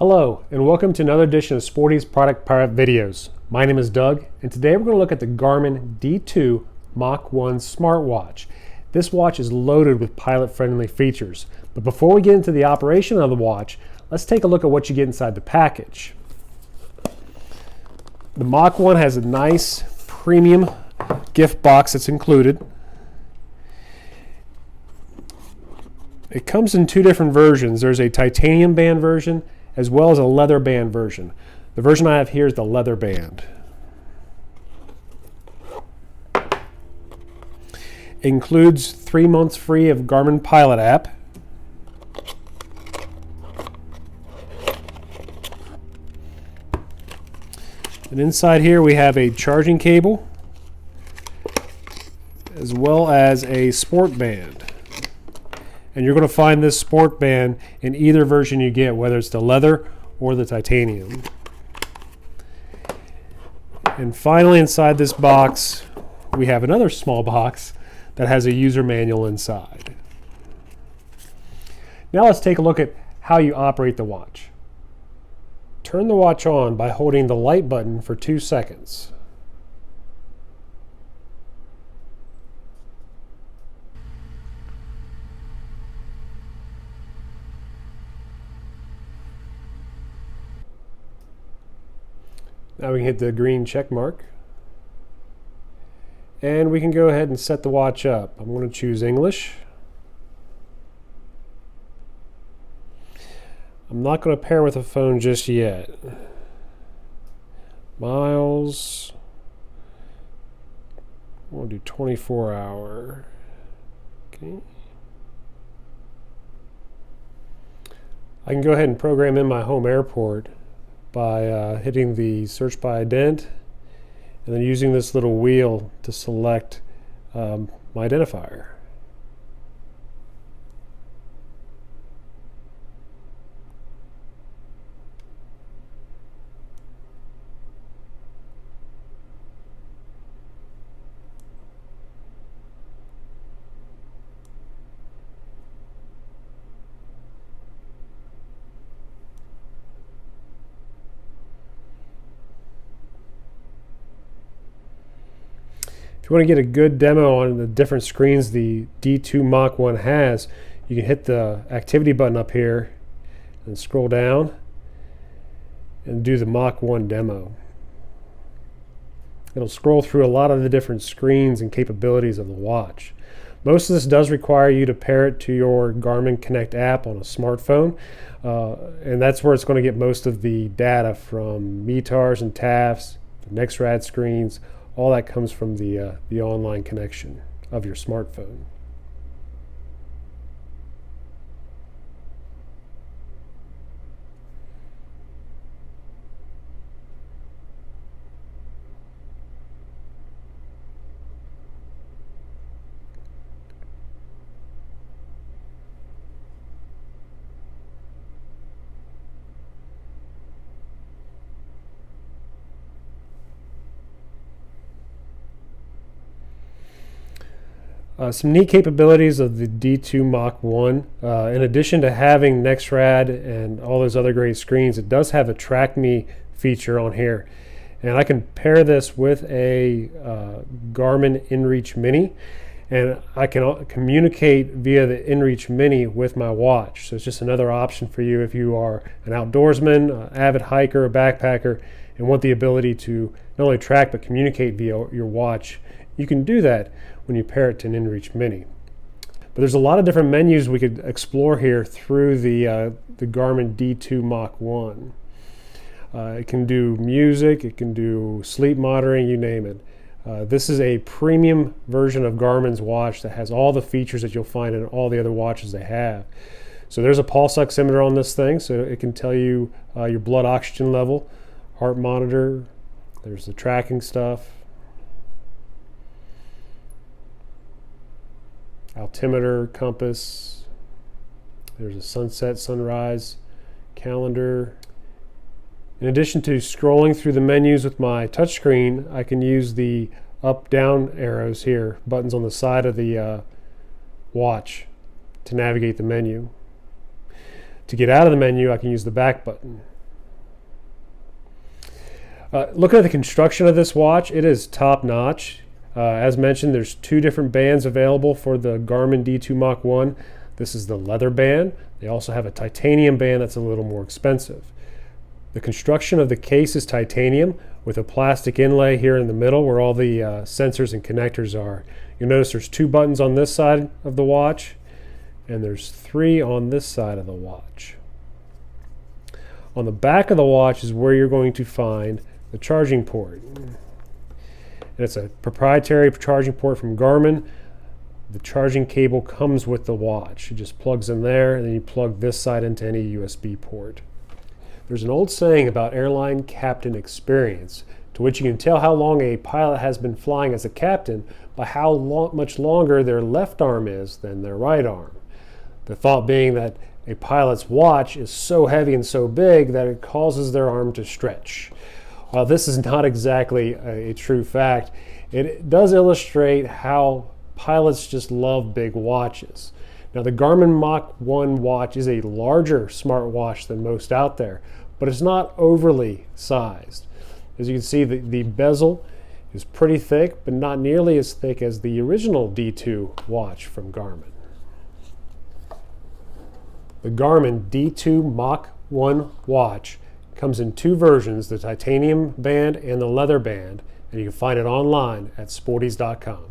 Hello, and welcome to another edition of Sporty's Product Pirate Videos. My name is Doug, and today we're going to look at the Garmin D2 Mach 1 smartwatch. This watch is loaded with pilot-friendly features. But before we get into the operation of the watch, let's take a look at what you get inside the package. The Mach 1 has a nice premium gift box that's included. It comes in two different versions. There's a titanium band version as well as a leather band version. The version I have here is the leather band. It includes 3 months free of Garmin Pilot app. And inside here we have a charging cable as well as a sport band. And you're going to find this sport band in either version you get, whether it's the leather or the titanium. And finally, inside this box, we have another small box that has a user manual inside. Now let's take a look at how you operate the watch. Turn the watch on by holding the light button for 2 seconds. Now we can hit the green check mark. And we can go ahead and set the watch up. I'm going to choose English. I'm not going to pair with a phone just yet. Miles. I want to do 24-hour. Okay. I can go ahead and program in my home airport by hitting the search by ident and then using this little wheel to select my identifier. If you want to get a good demo on the different screens the D2 Mach 1 has, you can hit the activity button up here and scroll down and do the Mach 1 demo. It'll scroll through a lot of the different screens and capabilities of the watch. Most of this does require you to pair it to your Garmin Connect app on a smartphone, and that's where it's going to get most of the data from METARs and TAFs, the NextRad screens. All that comes from the online connection of your smartphone. Some neat capabilities of the D2 Mach 1. In addition to having NextRad and all those other great screens, it does have a Track Me feature on here. And I can pair this with a Garmin inReach Mini, and I can communicate via the inReach Mini with my watch. So it's just another option for you if you are an outdoorsman, an avid hiker, a backpacker, and want the ability to not only track but communicate via your watch. You can do that when you pair it to an inReach Mini. But there's a lot of different menus we could explore here through the Garmin D2 Mach 1. It can do music, it can do sleep monitoring, you name it. This is a premium version of Garmin's watch that has all the features that you'll find in all the other watches they have. So there's a pulse oximeter on this thing, so it can tell you your blood oxygen level, heart monitor, there's the tracking stuff, altimeter, compass, there's a sunset, sunrise, calendar. In addition to scrolling through the menus with my touchscreen, I can use the up-down arrows here, buttons on the side of the watch to navigate the menu. To get out of the menu, I can use the back button. Looking at the construction of this watch, it is top notch. As mentioned, there's 2 different bands available for the Garmin D2 Mach 1. This is the leather band. They also have a titanium band that's a little more expensive. The construction of the case is titanium with a plastic inlay here in the middle where all the sensors and connectors are. You'll notice there's 2 buttons on this side of the watch, and there's 3 on this side of the watch. On the back of the watch is where you're going to find the charging port. And it's a proprietary charging port from Garmin. The charging cable comes with the watch. It just plugs in there, and then you plug this side into any USB port. There's an old saying about airline captain experience, to which you can tell how long a pilot has been flying as a captain by how much longer their left arm is than their right arm. The thought being that a pilot's watch is so heavy and so big that it causes their arm to stretch. While this is not exactly a true fact, it does illustrate how pilots just love big watches. Now, the Garmin Mach 1 watch is a larger smartwatch than most out there, but it's not overly sized. As you can see, the bezel is pretty thick, but not nearly as thick as the original D2 watch from Garmin. The Garmin D2 Mach 1 watch comes in 2 versions, the titanium band and the leather band, and you can find it online at sporties.com.